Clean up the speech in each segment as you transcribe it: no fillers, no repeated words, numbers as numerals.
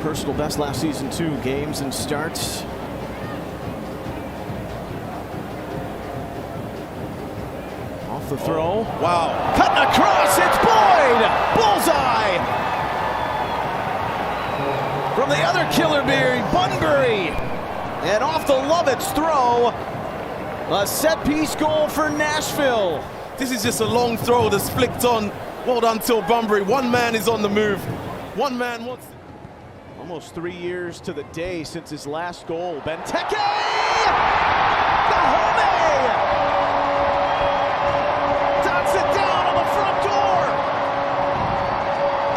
personal best last season, 2 games and starts. Off the throw. Wow. Cutting across, it's Boyd! Bullseye! From the other killer bee, Bunbury. And off the Lovett's throw, a set-piece goal for Nashville. This is just a long throw that's flicked on. Well done, Till Bunbury. One man is on the move. One man wants... Almost 3 years to the day since his last goal. Benteke! Dahome! Dots it down on the front door!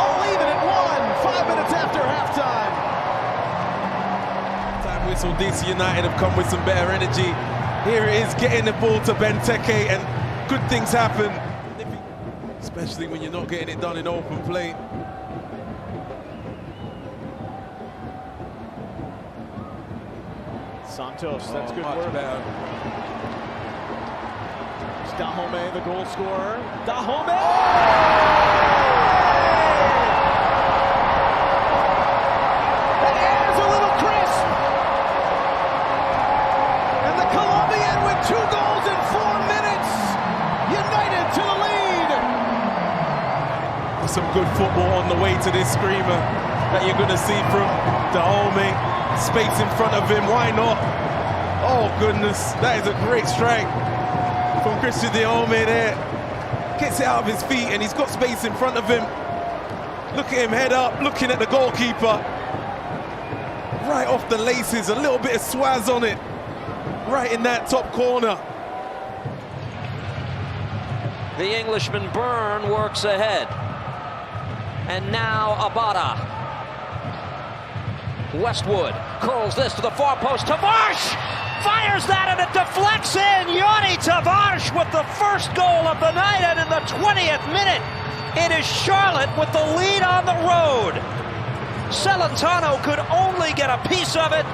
All even at 1, 5 minutes after halftime. Time whistle, DC United have come with some better energy. Here it is, getting the ball to Benteke, and good things happen. Especially when you're not getting it done in open play. Santos, that's good much work. Better. It's Dahome, the goal scorer. Dahome! The air's a little crisp! And the Colombian with 2 goals in 4 minutes! United to the lead! Some good football on the way to this screamer that you're going to see from Dahome. Space in front of him, why not? Oh goodness, that is a great strike from Christian Dahome there. Gets it out of his feet and he's got space in front of him. Look at him head up, looking at the goalkeeper. Right off the laces, a little bit of swaz on it. Right in that top corner. The Englishman Byrne works ahead. And now Abada. Westwood curls this to the far post. Tavares fires that and it deflects in. Yoni Tavares with the first goal of the night, and in the 20th minute, it is Charlotte with the lead on the road. Celentano could only get a piece of it,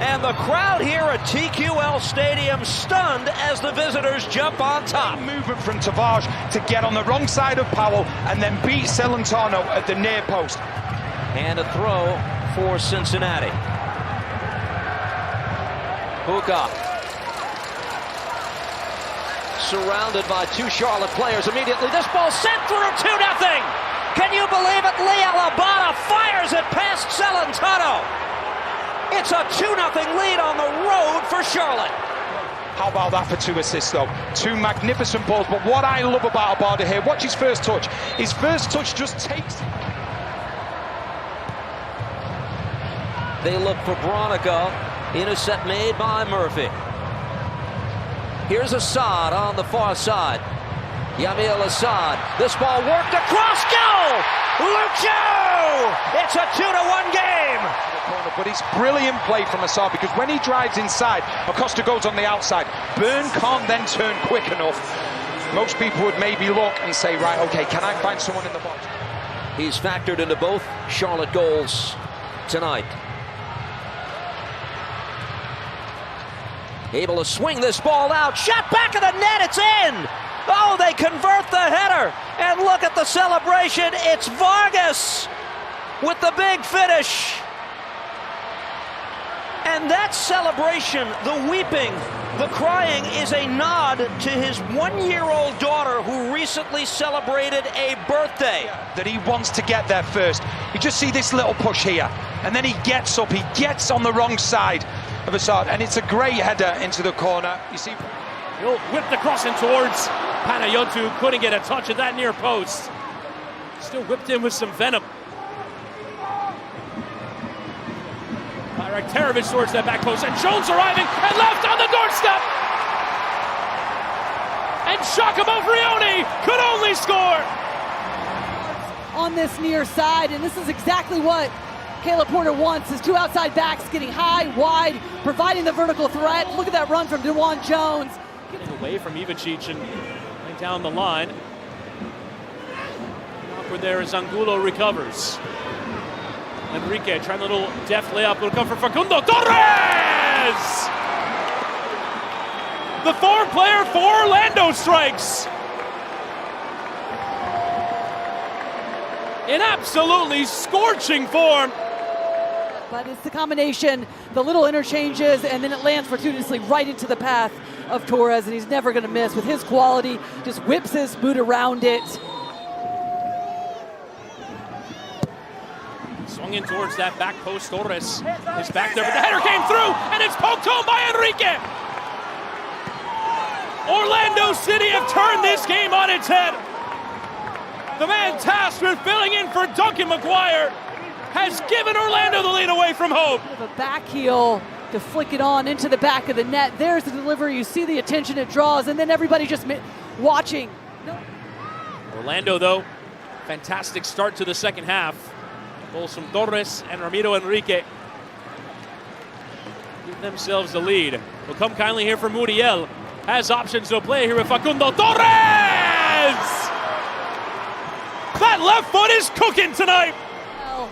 and the crowd here at TQL Stadium stunned as the visitors jump on top. Movement from Tavares to get on the wrong side of Powell and then beat Celentano at the near post. And a throw for Cincinnati. Buka. Surrounded by 2 Charlotte players immediately. This ball sent through 2-0. Can you believe it? Liel Abada fires it past Celentano. It's a 2-0 lead on the road for Charlotte. How about that for 2 assists though? 2 magnificent balls, but what I love about Abada here, watch his first touch. His first touch just takes... They look for Bronica. Intercept made by Murphy. Here's Assad on the far side. Yamil Assad. This ball worked across. Goal! Lucho! It's a 2-1 game. But it's brilliant play from Assad, because when he drives inside, Acosta goes on the outside. Byrne can't then turn quick enough. Most people would maybe look and say, right, okay, can I find someone in the box? He's factored into both Charlotte goals tonight. Able to swing this ball out. Shot back of the net. It's in. Oh, they convert the header. And look at the celebration. It's Vargas with the big finish. And that celebration, the weeping, the crying, is a nod to his 1-year-old daughter who recently celebrated a birthday. That he wants to get there first. You just see this little push here. And then he gets up. He gets on the wrong side of Assad, and it's a great header into the corner. You see, he'll whip the cross in towards Panayotou. Couldn't get a touch at that near post. Still whipped in with some venom. Terovich towards that back post, and Jones arriving and left on the doorstep. And Giacomo Frioni could only score on this near side, and this is exactly what Caleb Porter wants, his 2 outside backs getting high, wide, providing the vertical threat. Look at that run from DeJuan Jones. Getting away from Ivicic and down the line. Awkward there as Angulo recovers. Enrique trying a little deft layup. Will come for Facundo Torres! The 4 player for Orlando strikes. In absolutely scorching form. But it's the combination, the little interchanges, and then it lands fortuitously right into the path of Torres, and he's never going to miss. With his quality, just whips his boot around it. Swung in towards that back post. Torres is back there, but the header came through, and it's poked home by Enrique. Orlando City have turned this game on its head. The man tasked with filling in for Duncan McGuire has given Orlando the lead away from home. The back heel to flick it on into the back of the net. There's the delivery. You see the attention it draws, and then everybody just watching. Orlando, though, fantastic start to the second half. Goals from Torres and Ramiro Enrique give themselves the lead. Will come kindly here from Muriel. Has options to play here with Facundo Torres! That left foot is cooking tonight. Well,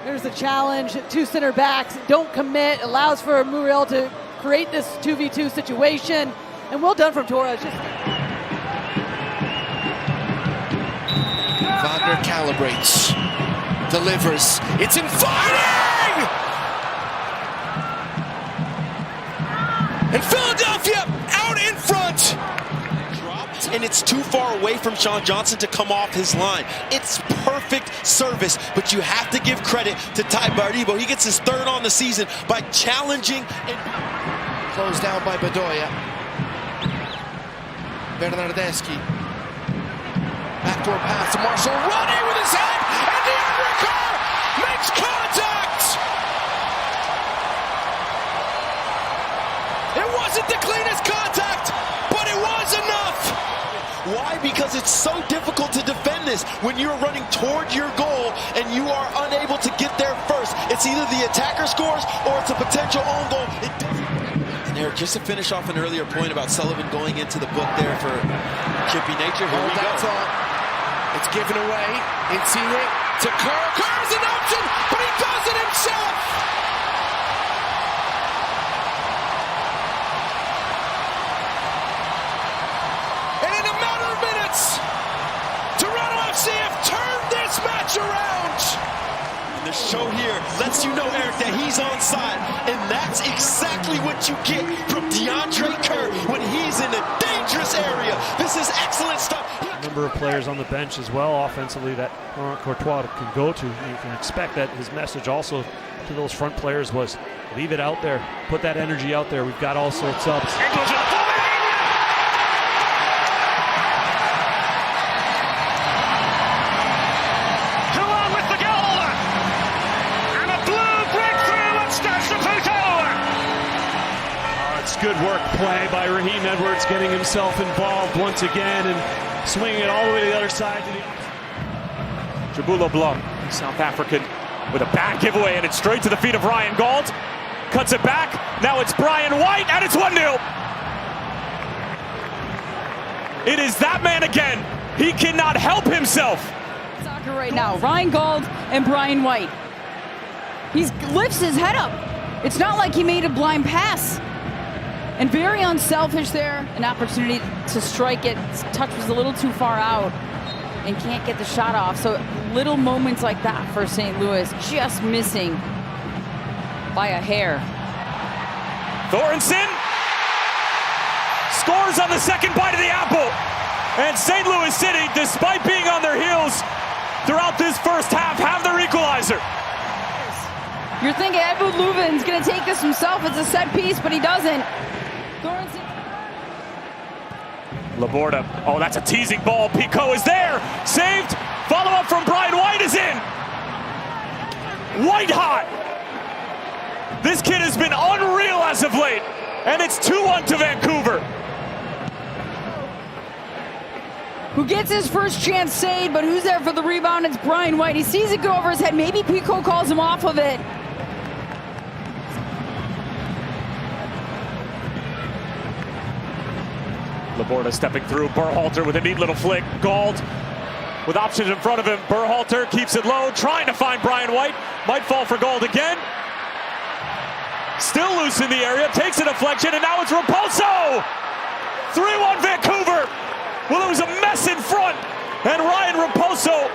there's a challenge. Two center backs don't commit. Allows for Muriel to create this 2v2 situation. And well done from Torres. Wagner calibrates. Delivers. It's inviting! And Philadelphia out in front. Dropped, and it's too far away from Sean Johnson to come off his line. It's perfect service, but you have to give credit to Ty Baribo. He gets his third on the season by challenging and closed down by Bedoya. Bernardeschi. Backdoor pass to Marshall. Running with his head, and the Carr makes contact. It wasn't the cleanest contact, but it was enough. Why? Because it's so difficult to defend this when you're running toward your goal and you are unable to get there first. It's either the attacker scores or it's a potential own goal. And Eric, just to finish off an earlier point about Sullivan going into the book there for chippy nature, here we go. It's given away. Insigne to Kerr. Kerr's an option, but he does it himself. And in a matter of minutes, Toronto FC have turned this match around. And the show here lets you know, Eric, that he's on side. And that's exactly what you get from DeAndre Kerr when he's in a dangerous area. This is excellent stuff. Number of players on the bench as well offensively that Laurent Courtois can go to. You can expect that his message also to those front players was leave it out there, put that energy out there. We've got all sorts of ups. Along with the goal, and a blue breakthrough and starts to put over. It's good work play by Raheem Edwards, getting himself involved once again and swinging it all the way to the other side. Jabulo Blanc, South African, with a bad giveaway, and it's straight to the feet of Ryan Gauld. Cuts it back. Now it's Brian White, and it's 1-0. It is that man again. He cannot help himself. Soccer right now. Ryan Gauld and Brian White. He lifts his head up. It's not like he made a blind pass. And very unselfish there. An opportunity to strike it. His touch was a little too far out and can't get the shot off. So little moments like that for St. Louis, just missing by a hair. Thornton scores on the second bite of the apple. And St. Louis City, despite being on their heels throughout this first half, have their equalizer. You're thinking Edward Leuven's going to take this himself. It's a set piece, but he doesn't. Laborda, oh, that's a teasing ball. Pico is there, saved. Follow-up from Brian White is in. White hot. This kid has been unreal as of late, and it's 2-1 to Vancouver. Who gets his first chance saved, but who's there for the rebound? It's Brian White. He sees it go over his head. Maybe Pico calls him off of it. Laborda stepping through. Berhalter with a neat little flick. Gauld with options in front of him. Berhalter keeps it low, trying to find Brian White. Might fall for Gauld again. Still loose in the area. Takes a deflection, and now it's Raposo. 3-1 Vancouver. Well, it was a mess in front, and Ryan Raposo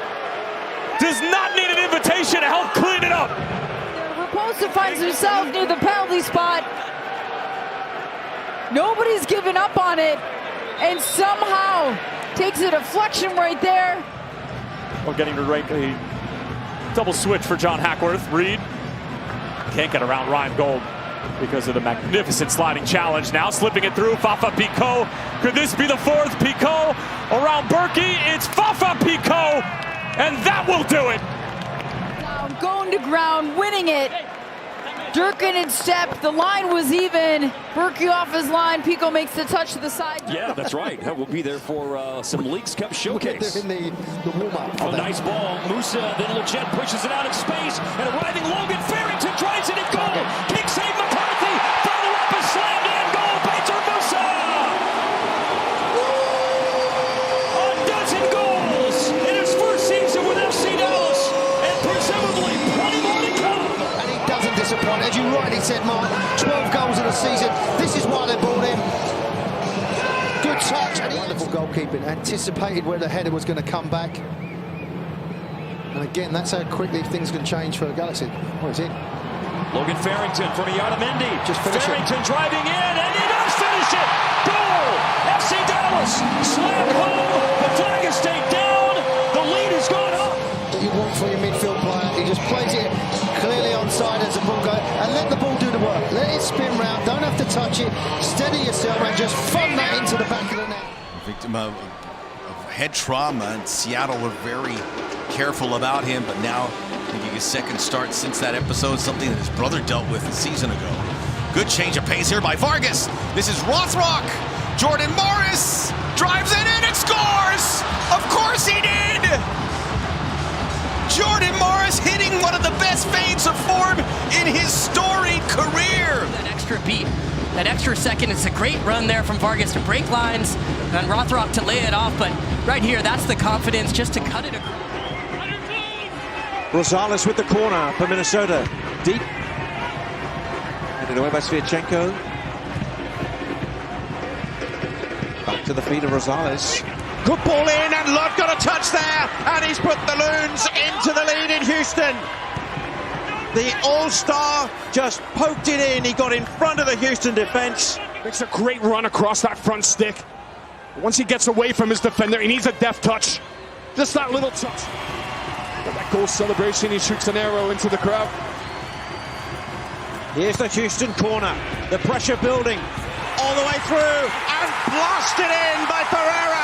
does not need an invitation to help clean it up. post and finds himself near the penalty spot. Nobody's given up on it, and somehow takes a deflection right there. Well, getting to right, a double switch for John Hackworth. Reed can't get around Ryan Gold because of the magnificent sliding challenge. Now slipping it through, Fafa Picault. Could this be the fourth? Picault around Berkey. It's Fafa Picault, and that will do it. Down, going to ground, winning it. Durkin in step, the line was even. Berkey off his line, Pico makes the touch to the side. Yeah, that's right. We'll be there for some Leagues Cup showcase. In the warm-up. A nice ball. Musa, then Leggett pushes it out in space, and arriving Logan Farrington drives it in goal. Kick save McCarthy. Follow-up is slammed in goal. Peter Musa! A dozen goals in his first season with FC Dallas, and presumably plenty more to come. And he doesn't disappoint. As you rightly said, Mark, 12 goals in a season. This is why they brought him. Good touch. And wonderful goalkeeping. Anticipated where the header was going to come back. And again, that's how quickly things can change for the Galaxy. What is it? Logan Farrington from Ianamendi. Just finish Farrington it. driving in, and he does finish it. Goal! FC Dallas slammed home. The flag is stayed down. The lead has gone up. That you want for your midfield player. He just plays it clearly onside as the ball goes. And let the ball do the work. Let it spin round. Don't have to touch it. Steady yourself and just fund that into the back of the net. Victim of head trauma, and Seattle were very careful about him, but now making his second start since that episode, something that his brother dealt with a season ago. Good change of pace here by Vargas. This is Rothrock. Jordan Morris drives it in and scores! Of course he did! Jordan Morris hitting one of the best fades of form in his storied career. That extra beat, that extra second, it's a great run there from Vargas to break lines and Rothrock to lay it off, but right here, that's the confidence just to cut it across. Rosales with the corner for Minnesota. Deep. Headed away by Sviatchenko. Back to the feet of Rosales. Good ball in, and Lod got a touch there, and he's put the Loons into the lead in Houston. The All-Star just poked it in. He got in front of the Houston defense. Makes a great run across that front stick. Once he gets away from his defender, he needs a deft touch. Just that little touch. That goal celebration, he shoots an arrow into the crowd. Here's the Houston corner. The pressure building all the way through, and blasted in by Pereira.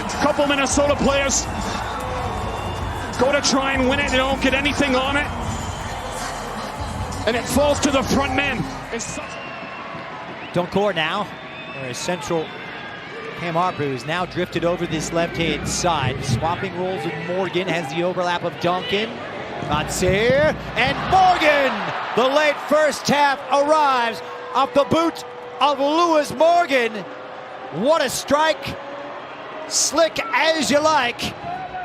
A couple Minnesota players go to try and win it, they don't get anything on it. And it falls to the front men. Doncor now. Whereas central Cam Harper, who's now drifted over this left-hand side. Swapping roles with Morgan, has the overlap of Duncan. Matsir, and Morgan! The late first half arrives off the boot of Lewis Morgan. What a strike. Slick as you like.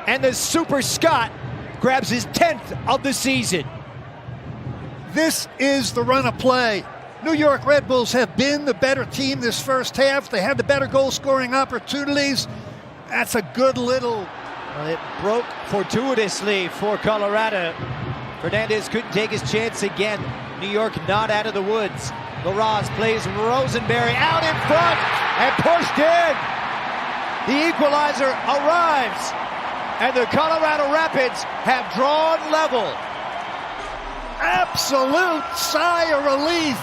And the Super Scot grabs his 10th of the season. This is the run of play. New York Red Bulls have been the better team this first half. They had the better goal-scoring opportunities. That's a good little... Well, it broke fortuitously for Colorado. Fernandez couldn't take his chance again. New York not out of the woods. Larraz plays Rosenberry out in front and pushed in. The equalizer arrives, and the Colorado Rapids have drawn level. Absolute sigh of relief.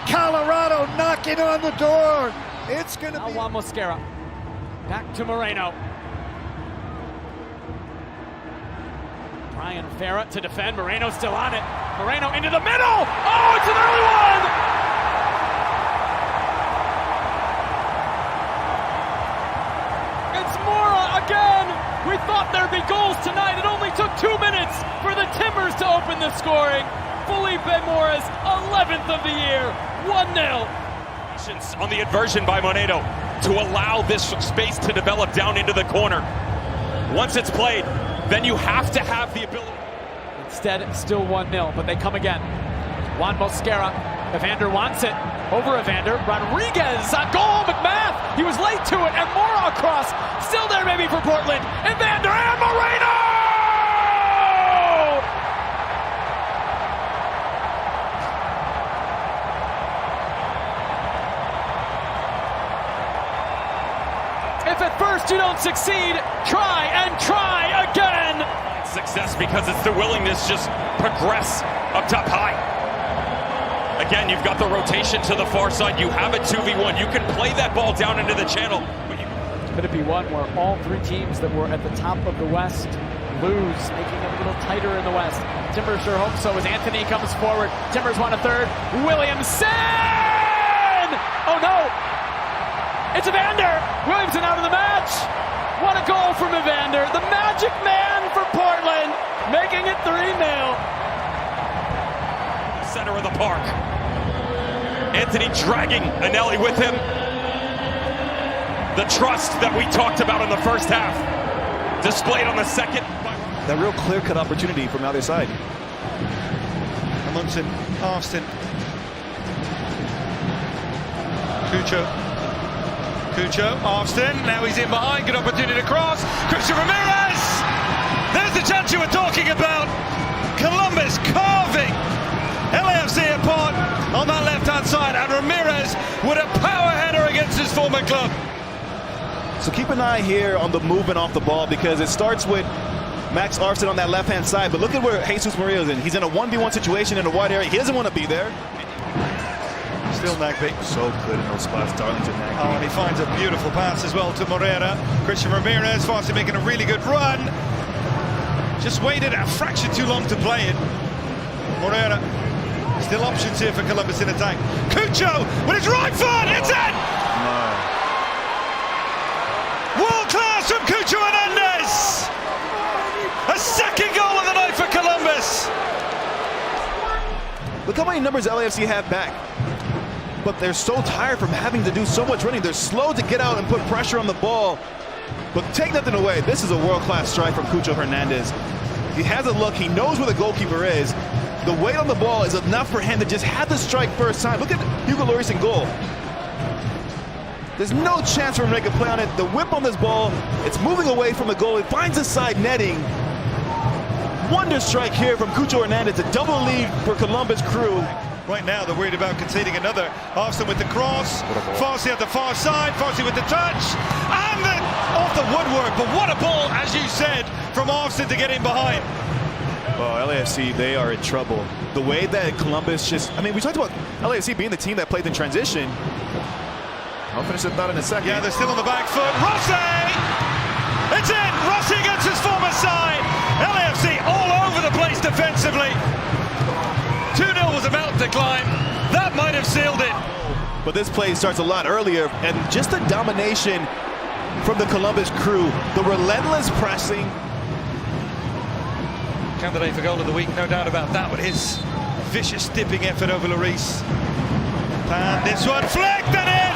Colorado knocking on the door. It's going to be... Juan Mosquera. Back to Moreno. Brian Farah to defend. Moreno still on it. Moreno into the middle. Oh, it's an early one! It's Mora again. We thought there'd be goals tonight. It only took 2 minutes for the Timbers to open the scoring. Felipe Mora's 11th of the year. 1-0. On the inversion by Moreno to allow this space to develop down into the corner. Once it's played, then you have to have the ability. Instead, it's still 1-0, but they come again. Juan Mosquera. Evander wants it. Over Evander. Rodriguez. A goal. McMath. He was late to it. And Mora across. If at first you don't succeed, try and try again. Success because it's the willingness just progress up top high. Again, you've got the rotation to the far side. You have a 2v1. You can play that ball down into the channel. Could it be one where all three teams that were at the top of the West lose, making it a little tighter in the West? Timbers sure hope so as Anthony comes forward. Timbers won a third. Williamson! Oh no! It's Evander! Williamson out of the match! What a goal from Evander! The magic man for Portland, making it 3-0. Center of the park. Anthony dragging Anelli with him. The trust that we talked about in the first half, displayed on the second. That real clear-cut opportunity from the other side. Amundsen, Austin. Cucho, Austin, now he's in behind, good opportunity to cross. Christian Ramirez! There's the chance you were talking about. Columbus carving LAFC apart on that left-hand side, and Ramirez with a power header against his former club. So keep an eye here on the movement off the ball, because it starts with Max Arfson on that left-hand side, but look at where Jesus Maria is in. He's in a 1v1 situation in a wide area. He doesn't want to be there. Still Nagbe. So good in those spots, Darlington Nagbe. Oh, and he finds a beautiful pass as well to Moreira. Christian Ramirez, Farsi making a really good run. Just waited a fraction too long to play it. Moreira, still options here for Columbus in attack. Cucho with his right foot, it's in! World class from Cucho Hernandez! A second goal of the night for Columbus! Look how many numbers LAFC have back. But they're so tired from having to do so much running. They're slow to get out and put pressure on the ball. But take nothing away. This is a world-class strike from Cucho Hernandez. He has a look. He knows where the goalkeeper is. The weight on the ball is enough for him to just have the strike first time. Look at Hugo Lloris in goal. There's no chance for him to make a play on it. The whip on this ball, it's moving away from the goal. It finds the side netting. Wonder strike here from Cucho Hernandez. A double lead for Columbus Crew. Right now, they're worried about conceding another. Austin with the cross. Farsi at the far side. Farsi with the touch. And then off the woodwork. But what a ball, as you said, from Austin to get in behind. Oh, LAFC, they are in trouble. The way that Columbus just... I mean, we talked about LAFC being the team that played in transition. I'll finish the thought in a second. Yeah, they're still on the back foot. Rossi! It's in! Rossi against his former side. LAFC all over the place defensively. 2-0 was about to climb. That might have sealed it. But this play starts a lot earlier, and just the domination from the Columbus Crew, the relentless pressing. Candidate for goal of the week, no doubt about that, with his vicious dipping effort over Lloris. And this one flicked and in!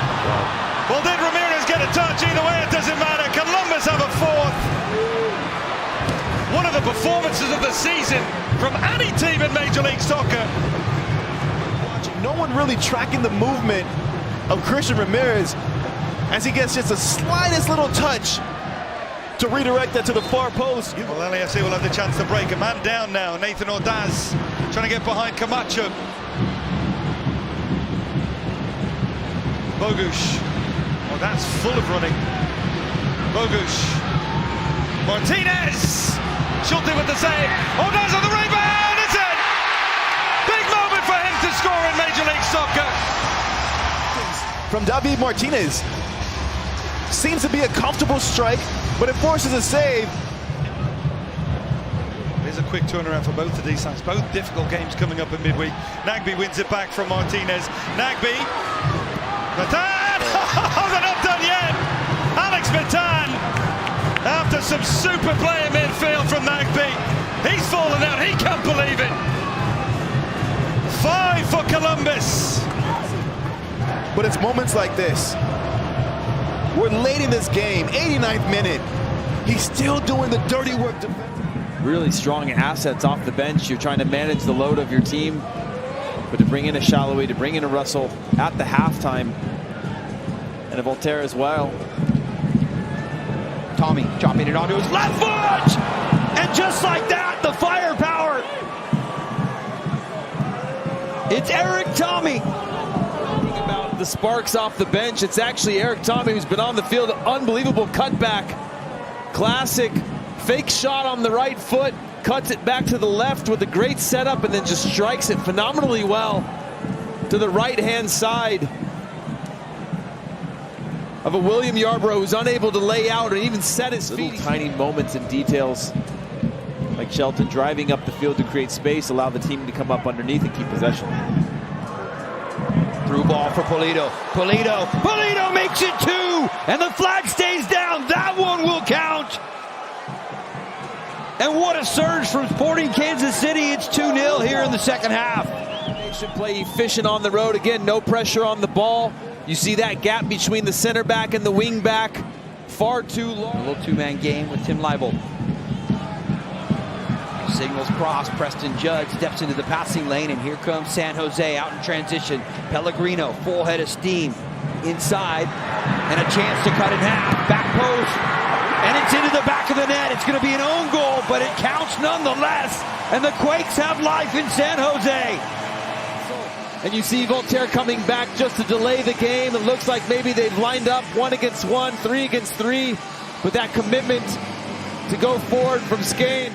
Well, did Ramirez get a touch? Either way, it doesn't matter. Columbus have a fourth. One of the performances of the season from any team in Major League Soccer. No one really tracking the movement of Christian Ramirez as he gets just the slightest little touch to redirect that to the far post. Well, LAFC will have the chance to break. A man down now. Nathan Ordaz trying to get behind Camacho. Bogusz. Oh, that's full of running. Bogusz. Martinez. Schulte with the save. Ordaz on the rebound. It's in. Big moment for him to score in Major League Soccer. From David Martinez. Seems to be a comfortable strike, but it forces a save. There's a quick turnaround for both of these sides. Both difficult games coming up in midweek. Nagbe wins it back from Martinez. Nagbe. Matan! Oh, they're not done yet! Alex Matan! After some super play in midfield from Nagbe. He's fallen out. He can't believe it. 5 for Columbus. But it's moments like this. We're late in this game, 89th minute. He's still doing the dirty work. Really strong assets off the bench. You're trying to manage the load of your team. But to bring in a Shallowy, to bring in a Russell at the halftime, and a Voltaire as well. Tommy chopping it onto his left foot! And just like that, the firepower. It's Eric Tommy. About the sparks off the bench. It's actually Eric Tommy who's been on the field. Unbelievable cutback. Classic fake shot on the right foot. Cuts it back to the left with a great setup and then just strikes it phenomenally well to the right-hand side of a William Yarbrough who's unable to lay out or even set his feet. Little tiny moments and details like Shelton driving up the field to create space, allow the team to come up underneath and keep possession. Through ball for Pulido. Pulido makes it 2, and the flag stays down. That one will count. And what a surge from Sporting Kansas City. It's 2-0 here in the second half. Should play efficient on the road. Again, no pressure on the ball. You see that gap between the center back and the wing back. Far too long. A little two-man game with Tim Leibel. Signals cross. Preston Judd steps into the passing lane, and here comes San Jose out in transition. Pellegrino, full head of steam. Inside, and a chance to cut in half. Back post, and it's into the back of the net. It's going to be an own goal, but it counts nonetheless. And the Quakes have life in San Jose. And you see Voltaire coming back just to delay the game. It looks like maybe they've lined up 1 against 1, 3 against 3. But that commitment to go forward from Skane.